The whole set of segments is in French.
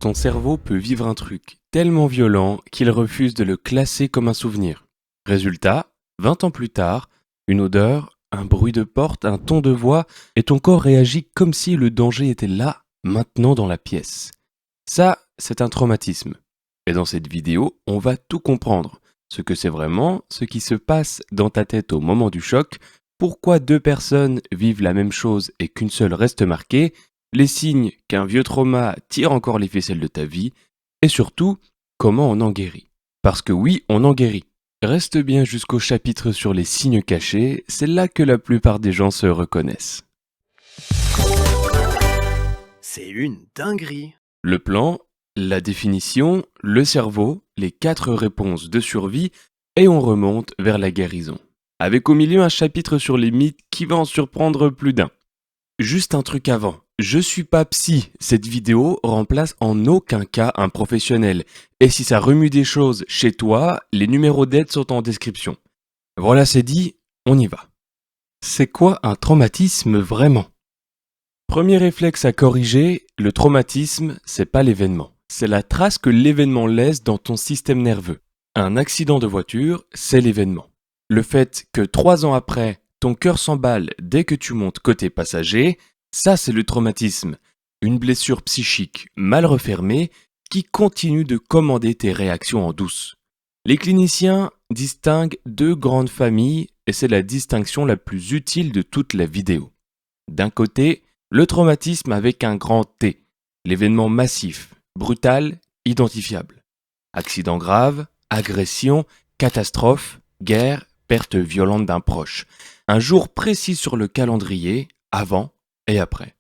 Ton cerveau peut vivre un truc tellement violent qu'il refuse de le classer comme un souvenir. Résultat, 20 ans plus tard, une odeur, un bruit de porte, un ton de voix, et ton corps réagit comme si le danger était là, maintenant dans la pièce. Ça, c'est un traumatisme. Et dans cette vidéo, on va tout comprendre. Ce que c'est vraiment, ce qui se passe dans ta tête au moment du choc, pourquoi deux personnes vivent la même chose et qu'une seule reste marquée, les signes qu'un vieux trauma tire encore les ficelles de ta vie, et surtout, comment on en guérit. Parce que oui, on en guérit. Reste bien jusqu'au chapitre sur les signes cachés, c'est là que la plupart des gens se reconnaissent. C'est une dinguerie. Le plan, la définition, le cerveau, les 4 réponses de survie, et on remonte vers la guérison. Avec au milieu un chapitre sur les mythes qui va en surprendre plus d'un. Juste un truc avant. Je suis pas psy. Cette vidéo remplace en aucun cas un professionnel. Et si ça remue des choses chez toi, les numéros d'aide sont en description. Voilà, c'est dit, on y va. C'est quoi un traumatisme vraiment ? Premier réflexe à corriger, le traumatisme, c'est pas l'événement. C'est la trace que l'événement laisse dans ton système nerveux. Un accident de voiture, c'est l'événement. Le fait que 3 ans après, ton cœur s'emballe dès que tu montes côté passager, ça c'est le traumatisme. Une blessure psychique mal refermée qui continue de commander tes réactions en douce. Les cliniciens distinguent 2 grandes familles et c'est la distinction la plus utile de toute la vidéo. D'un côté, le traumatisme avec un grand T, l'événement massif, brutal, identifiable. Accident grave, agression, catastrophe, guerre, perte violente d'un proche. Un jour précis sur le calendrier, avant et après.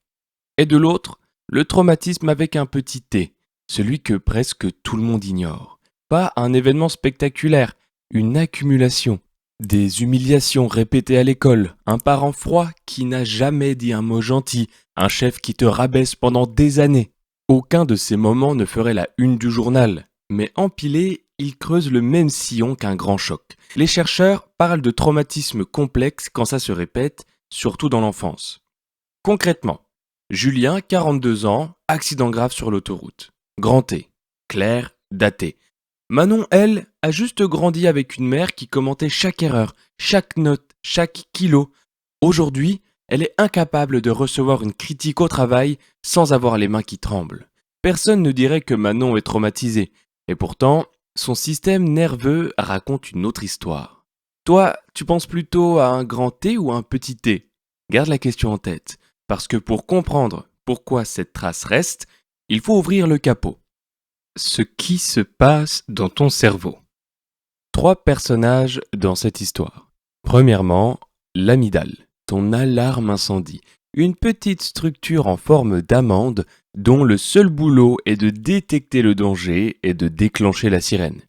Et de l'autre, le traumatisme avec un petit T, celui que presque tout le monde ignore. Pas un événement spectaculaire, une accumulation. Des humiliations répétées à l'école, un parent froid qui n'a jamais dit un mot gentil, un chef qui te rabaisse pendant des années. Aucun de ces moments ne ferait la une du journal, mais empilés, ils creusent le même sillon qu'un grand choc. Les chercheurs parlent de traumatisme complexe quand ça se répète, surtout dans l'enfance. Concrètement, Julien, 42 ans, accident grave sur l'autoroute. Grand T, clair, daté. Manon, elle, a juste grandi avec une mère qui commentait chaque erreur, chaque note, chaque kilo. Aujourd'hui, elle est incapable de recevoir une critique au travail sans avoir les mains qui tremblent. Personne ne dirait que Manon est traumatisée, et pourtant, son système nerveux raconte une autre histoire. Toi, tu penses plutôt à un grand T ou à un petit T ? Garde la question en tête, parce que pour comprendre pourquoi cette trace reste, il faut ouvrir le capot. Ce qui se passe dans ton cerveau. 3 personnages dans cette histoire. Premièrement, l'amygdale, ton alarme incendie. Une petite structure en forme d'amande dont le seul boulot est de détecter le danger et de déclencher la sirène.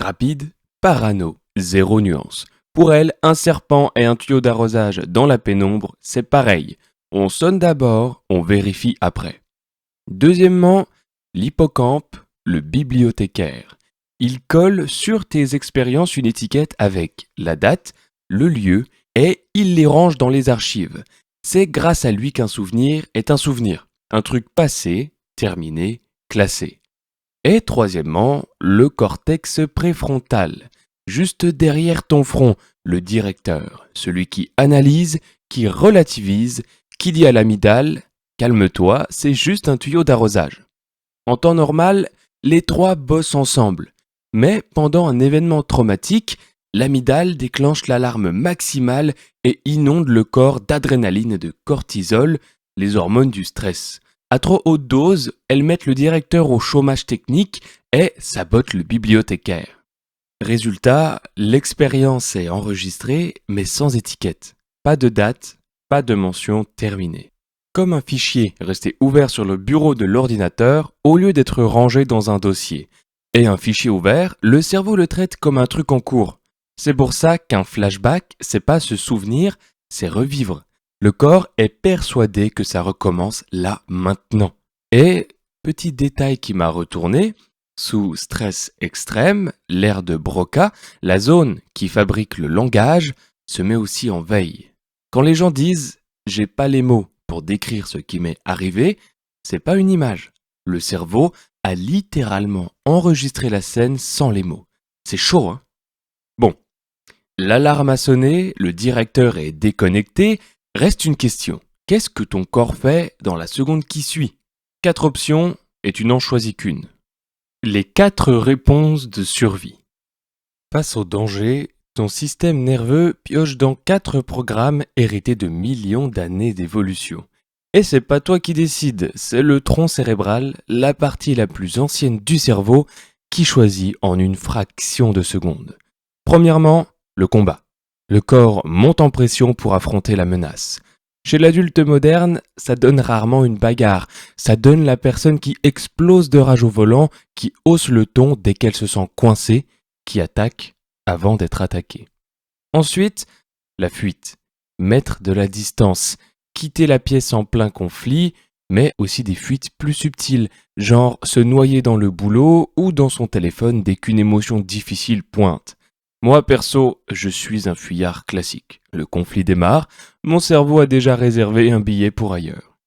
Rapide, parano, zéro nuance. Pour elle, un serpent et un tuyau d'arrosage dans la pénombre, c'est pareil. On sonne d'abord, on vérifie après. Deuxièmement, l'hippocampe, le bibliothécaire. Il colle sur tes expériences une étiquette avec la date, le lieu et il les range dans les archives. C'est grâce à lui qu'un souvenir est un souvenir. Un truc passé, terminé, classé. Et troisièmement, le cortex préfrontal. Juste derrière ton front, le directeur. Celui qui analyse, qui relativise, qui dit à l'amygdale « Calme-toi, c'est juste un tuyau d'arrosage ». En temps normal, les 3 bossent ensemble. Mais pendant un événement traumatique, l'amygdale déclenche l'alarme maximale et inonde le corps d'adrénaline et de cortisol, les hormones du stress. À trop haute dose, elles mettent le directeur au chômage technique et sabotent le bibliothécaire. Résultat, l'expérience est enregistrée mais sans étiquette. Pas de date, pas de mention terminée. Comme un fichier resté ouvert sur le bureau de l'ordinateur au lieu d'être rangé dans un dossier. Et un fichier ouvert, le cerveau le traite comme un truc en cours. C'est pour ça qu'un flashback, c'est pas se souvenir, c'est revivre. Le corps est persuadé que ça recommence là, maintenant. Et, petit détail qui m'a retourné, sous stress extrême, l'aire de Broca, la zone qui fabrique le langage, se met aussi en veille. Quand les gens disent « j'ai pas les mots », pour décrire ce qui m'est arrivé, c'est pas une image, Le cerveau a littéralement enregistré la scène sans les mots. C'est chaud, hein? Bon, l'alarme a sonné, le directeur est déconnecté, reste une question. Qu'est-ce que ton corps fait dans la seconde qui suit? 4 options et tu n'en choisis qu'une. Les 4 réponses de survie. Face au danger, ton système nerveux pioche dans 4 programmes hérités de millions d'années d'évolution. Et c'est pas toi qui décides, c'est le tronc cérébral, la partie la plus ancienne du cerveau, qui choisit en une fraction de seconde. Premièrement, le combat. Le corps monte en pression pour affronter la menace. Chez l'adulte moderne, ça donne rarement une bagarre, ça donne la personne qui explose de rage au volant, qui hausse le ton dès qu'elle se sent coincée, qui attaque avant d'être attaquée. Ensuite, la fuite. Mettre de la distance, quitter la pièce en plein conflit, mais aussi des fuites plus subtiles, genre se noyer dans le boulot ou dans son téléphone dès qu'une émotion difficile pointe. Moi, perso, je suis un fuyard classique. Le conflit démarre, mon cerveau a déjà réservé un billet pour ailleurs.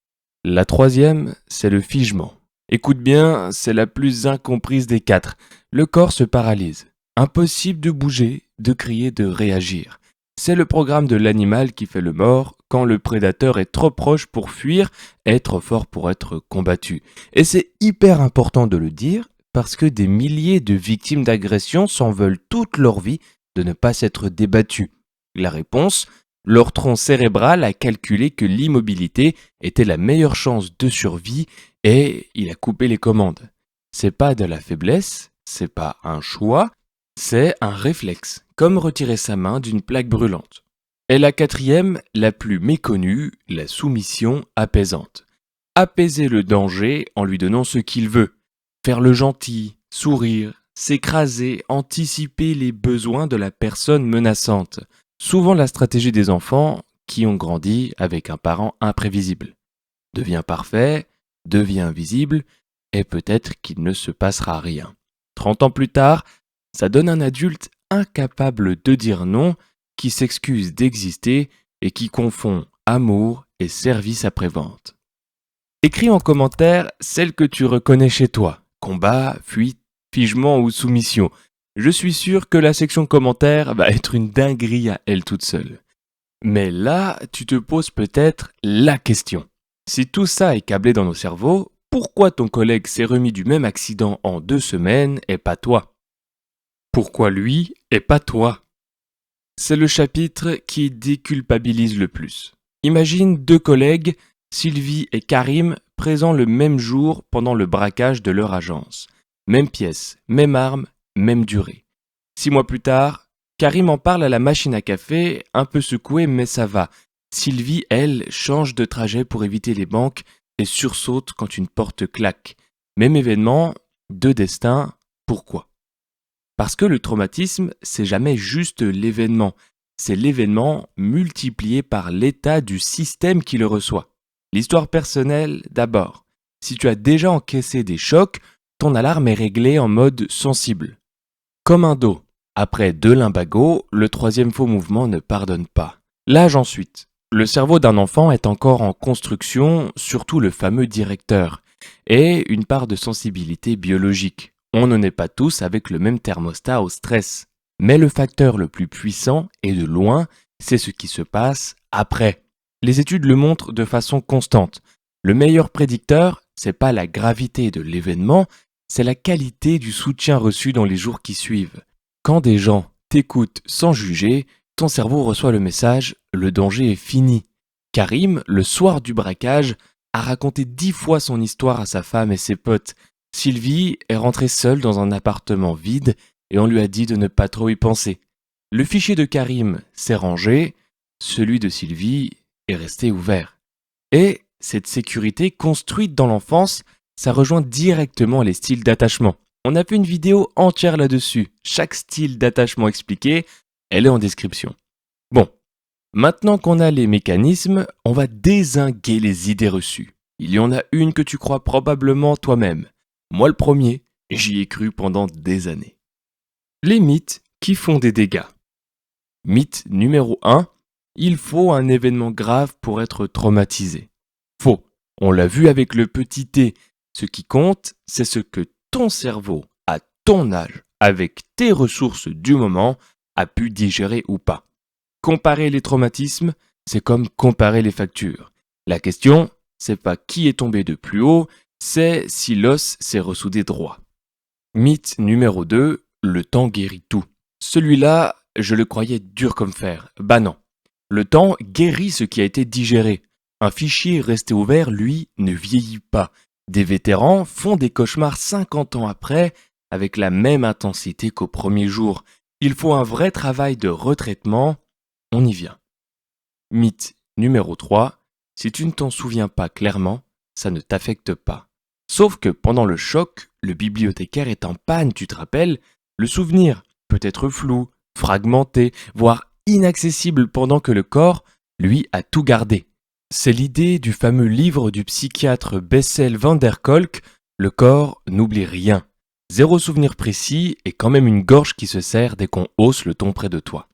La troisième, c'est le figement. Écoute bien, c'est la plus incomprise des 4. Le corps se paralyse. Impossible de bouger, de crier, de réagir. C'est le programme de l'animal qui fait le mort quand le prédateur est trop proche pour fuir et trop fort pour être combattu. Et c'est hyper important de le dire parce que des milliers de victimes d'agression s'en veulent toute leur vie de ne pas s'être débattues. La réponse, leur tronc cérébral a calculé que l'immobilité était la meilleure chance de survie et il a coupé les commandes. C'est pas de la faiblesse, c'est pas un choix, c'est un réflexe, comme retirer sa main d'une plaque brûlante. Et la quatrième, la plus méconnue, la soumission apaisante. Apaiser le danger en lui donnant ce qu'il veut. Faire le gentil, sourire, s'écraser, anticiper les besoins de la personne menaçante. Souvent la stratégie des enfants qui ont grandi avec un parent imprévisible. Devient parfait, devient invisible, et peut-être qu'il ne se passera rien. 30 ans plus tard, ça donne un adulte incapable de dire non, qui s'excuse d'exister et qui confond amour et service après-vente. Écris en commentaire celle que tu reconnais chez toi. Combat, fuite, figement ou soumission. Je suis sûr que la section commentaires va être une dinguerie à elle toute seule. Mais là, tu te poses peut-être la question. Si tout ça est câblé dans nos cerveaux, pourquoi ton collègue s'est remis du même accident en 2 semaines et pas toi? Pourquoi lui et pas toi? C'est le chapitre qui déculpabilise le plus. Imagine 2 collègues, Sylvie et Karim, présents le même jour pendant le braquage de leur agence. Même pièce, même arme, même durée. 6 mois plus tard, Karim en parle à la machine à café, un peu secoué mais ça va. Sylvie, elle, change de trajet pour éviter les banques et sursaute quand une porte claque. Même événement, 2 destins, pourquoi? Parce que le traumatisme, c'est jamais juste l'événement, c'est l'événement multiplié par l'état du système qui le reçoit. L'histoire personnelle d'abord. Si tu as déjà encaissé des chocs, ton alarme est réglée en mode sensible. Comme un dos. Après 2 limbagos, le 3e faux mouvement ne pardonne pas. L'âge ensuite. Le cerveau d'un enfant est encore en construction, surtout le fameux directeur, et une part de sensibilité biologique. On n'en est pas tous avec le même thermostat au stress. Mais le facteur le plus puissant, et de loin, c'est ce qui se passe après. Les études le montrent de façon constante. Le meilleur prédicteur, c'est pas la gravité de l'événement, c'est la qualité du soutien reçu dans les jours qui suivent. Quand des gens t'écoutent sans juger, ton cerveau reçoit le message « le danger est fini ». Karim, le soir du braquage, a raconté 10 fois son histoire à sa femme et ses potes. Sylvie est rentrée seule dans un appartement vide et on lui a dit de ne pas trop y penser. Le fichier de Karim s'est rangé, celui de Sylvie est resté ouvert. Et cette sécurité construite dans l'enfance, ça rejoint directement les styles d'attachement. On a fait une vidéo entière là-dessus. Chaque style d'attachement expliqué, elle est en description. Bon, maintenant qu'on a les mécanismes, on va dézinguer les idées reçues. Il y en a une que tu crois probablement toi-même. Moi le premier, j'y ai cru pendant des années. Les mythes qui font des dégâts. Mythe numéro 1, il faut un événement grave pour être traumatisé. Faux, on l'a vu avec le petit T. Ce qui compte, c'est ce que ton cerveau, à ton âge, avec tes ressources du moment, a pu digérer ou pas. Comparer les traumatismes, c'est comme comparer les factures. La question, c'est pas qui est tombé de plus haut, c'est si l'os s'est ressoudé droit. Mythe numéro 2, le temps guérit tout. Celui-là, je le croyais dur comme fer. Bah non. Le temps guérit ce qui a été digéré. Un fichier resté ouvert, lui, ne vieillit pas. Des vétérans font des cauchemars 50 ans après, avec la même intensité qu'au premier jour. Il faut un vrai travail de retraitement. On y vient. Mythe numéro 3, si tu ne t'en souviens pas clairement, ça ne t'affecte pas. Sauf que pendant le choc, le bibliothécaire est en panne, tu te rappelles? Le souvenir peut être flou, fragmenté, voire inaccessible pendant que le corps, lui, a tout gardé. C'est l'idée du fameux livre du psychiatre Bessel van der Kolk, le corps n'oublie rien. Zéro souvenir précis et quand même une gorge qui se serre dès qu'on hausse le ton près de toi.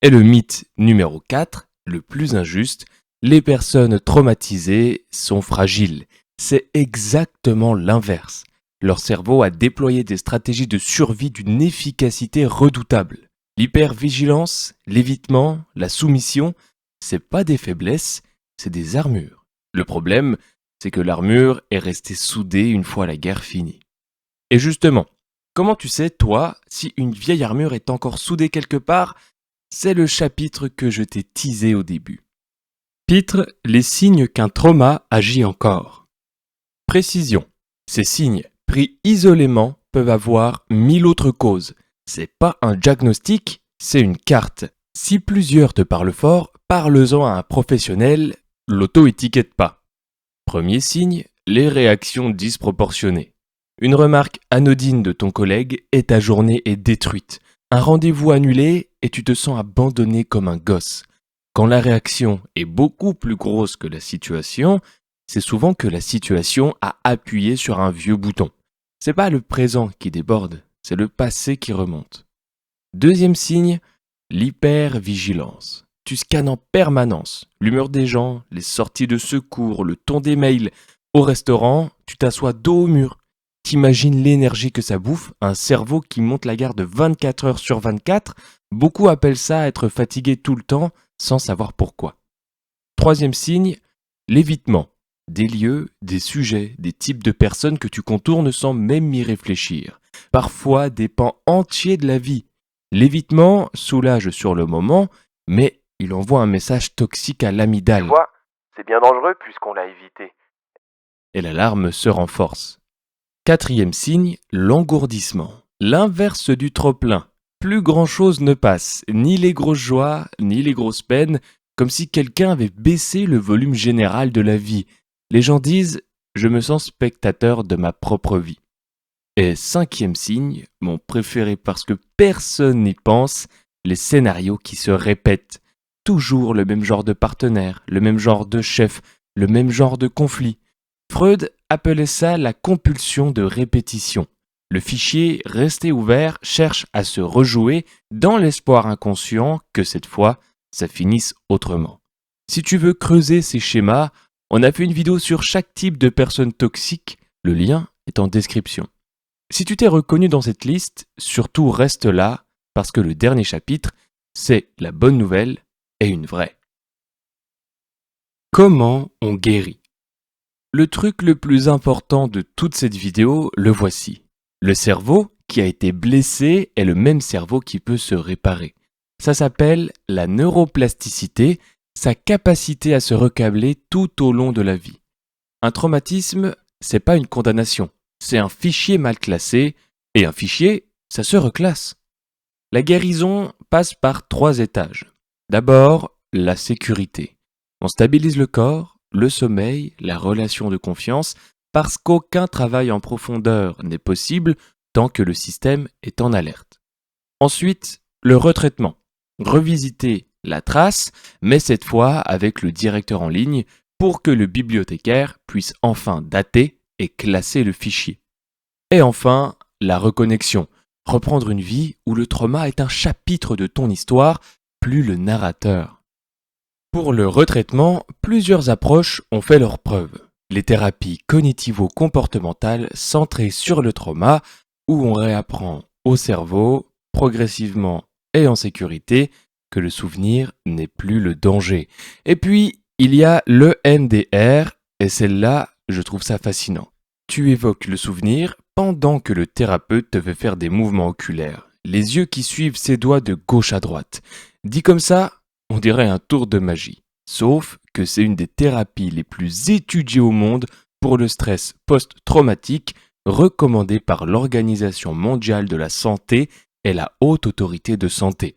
Et le mythe numéro 4, le plus injuste, les personnes traumatisées sont fragiles. C'est exactement l'inverse. Leur cerveau a déployé des stratégies de survie d'une efficacité redoutable. L'hypervigilance, l'évitement, la soumission, c'est pas des faiblesses, c'est des armures. Le problème, c'est que l'armure est restée soudée une fois la guerre finie. Et justement, comment tu sais, toi, si une vieille armure est encore soudée quelque part? C'est le chapitre que je t'ai teasé au début. Chapitre, les signes qu'un trauma agit encore. Précision. Ces signes, pris isolément, peuvent avoir 1000 autres causes. C'est pas un diagnostic, c'est une carte. Si plusieurs te parlent fort, parle-en à un professionnel, l'auto-étiquette pas. Premier signe, les réactions disproportionnées. Une remarque anodine de ton collègue et ta journée est détruite. Un rendez-vous annulé et tu te sens abandonné comme un gosse. Quand la réaction est beaucoup plus grosse que la situation, c'est souvent que la situation a appuyé sur un vieux bouton. C'est pas le présent qui déborde, c'est le passé qui remonte. Deuxième signe, l'hypervigilance. Tu scannes en permanence l'humeur des gens, les sorties de secours, le ton des mails. Au restaurant, tu t'assois dos au mur. T'imagines l'énergie que ça bouffe, un cerveau qui monte la garde 24 heures sur 24. Beaucoup appellent ça être fatigué tout le temps sans savoir pourquoi. Troisième signe, l'évitement. Des lieux, des sujets, des types de personnes que tu contournes sans même y réfléchir. Parfois des pans entiers de la vie. L'évitement soulage sur le moment, mais il envoie un message toxique à l'amygdale. Tu vois, c'est bien dangereux puisqu'on l'a évité. Et l'alarme se renforce. Quatrième signe, l'engourdissement. L'inverse du trop-plein. Plus grand-chose ne passe, ni les grosses joies, ni les grosses peines, comme si quelqu'un avait baissé le volume général de la vie. Les gens disent « je me sens spectateur de ma propre vie ». Et cinquième signe, mon préféré parce que personne n'y pense, les scénarios qui se répètent. Toujours le même genre de partenaire, le même genre de chef, le même genre de conflit. Freud appelait ça la compulsion de répétition. Le fichier resté ouvert cherche à se rejouer dans l'espoir inconscient que cette fois, ça finisse autrement. Si tu veux creuser ces schémas, on a fait une vidéo sur chaque type de personne toxique, le lien est en description. Si tu t'es reconnu dans cette liste, surtout reste là, parce que le dernier chapitre, c'est la bonne nouvelle et une vraie. Comment on guérit? Le truc le plus important de toute cette vidéo, le voici. Le cerveau qui a été blessé est le même cerveau qui peut se réparer. Ça s'appelle la neuroplasticité, sa capacité à se recabler tout au long de la vie. Un traumatisme, c'est pas une condamnation, c'est un fichier mal classé, et un fichier, ça se reclasse. La guérison passe par 3 étages. D'abord, la sécurité. On stabilise le corps, le sommeil, la relation de confiance, parce qu'aucun travail en profondeur n'est possible tant que le système est en alerte. Ensuite, le retraitement. Revisiter la trace, mais cette fois avec le directeur en ligne pour que le bibliothécaire puisse enfin dater et classer le fichier. Et enfin, la reconnexion. Reprendre une vie où le trauma est un chapitre de ton histoire, plus le narrateur. Pour le retraitement, plusieurs approches ont fait leurs preuves. les thérapies cognitivo-comportementales centrées sur le trauma, où on réapprend au cerveau, progressivement et en sécurité, que le souvenir n'est plus le danger. Et puis, il y a l'EMDR, et celle-là, je trouve ça fascinant. Tu évoques le souvenir pendant que le thérapeute te fait faire des mouvements oculaires, les yeux qui suivent ses doigts de gauche à droite. Dit comme ça, on dirait un tour de magie. Sauf que c'est une des thérapies les plus étudiées au monde pour le stress post-traumatique, recommandée par l'Organisation mondiale de la santé et la Haute Autorité de santé.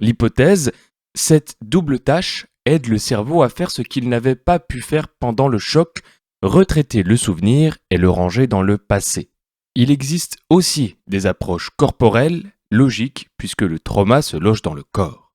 L'hypothèse, cette double tâche aide le cerveau à faire ce qu'il n'avait pas pu faire pendant le choc, retraiter le souvenir et le ranger dans le passé. Il existe aussi des approches corporelles, logiques, puisque le trauma se loge dans le corps.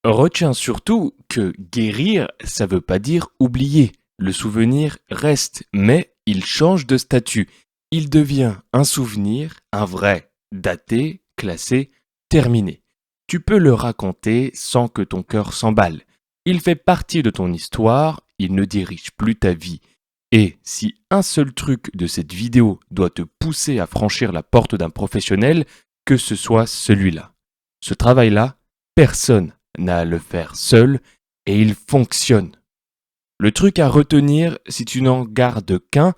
Retiens surtout que guérir, ça veut pas dire oublier. Le souvenir reste, mais il change de statut. Il devient un souvenir, un vrai, daté, classé, terminé. Tu peux le raconter sans que ton cœur s'emballe. Il fait partie de ton histoire, il ne dirige plus ta vie. Et si un seul truc de cette vidéo doit te pousser à franchir la porte d'un professionnel, que ce soit celui-là. Ce travail-là, personne n'a à le faire seul et il fonctionne. Le truc à retenir, si tu n'en gardes qu'un,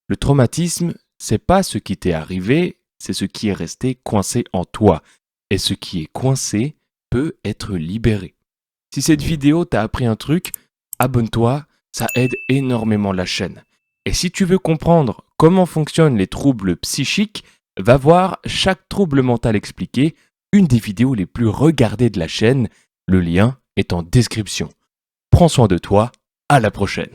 le traumatisme, c'est pas ce qui t'est arrivé, c'est ce qui est resté coincé en toi. Et ce qui est coincé peut être libéré. Si cette vidéo t'a appris un truc, abonne-toi, ça aide énormément la chaîne. Et si tu veux comprendre comment fonctionnent les troubles psychiques, va voir Chaque trouble mental expliqué, une des vidéos les plus regardées de la chaîne. Le lien est en description. Prends soin de toi, à la prochaine.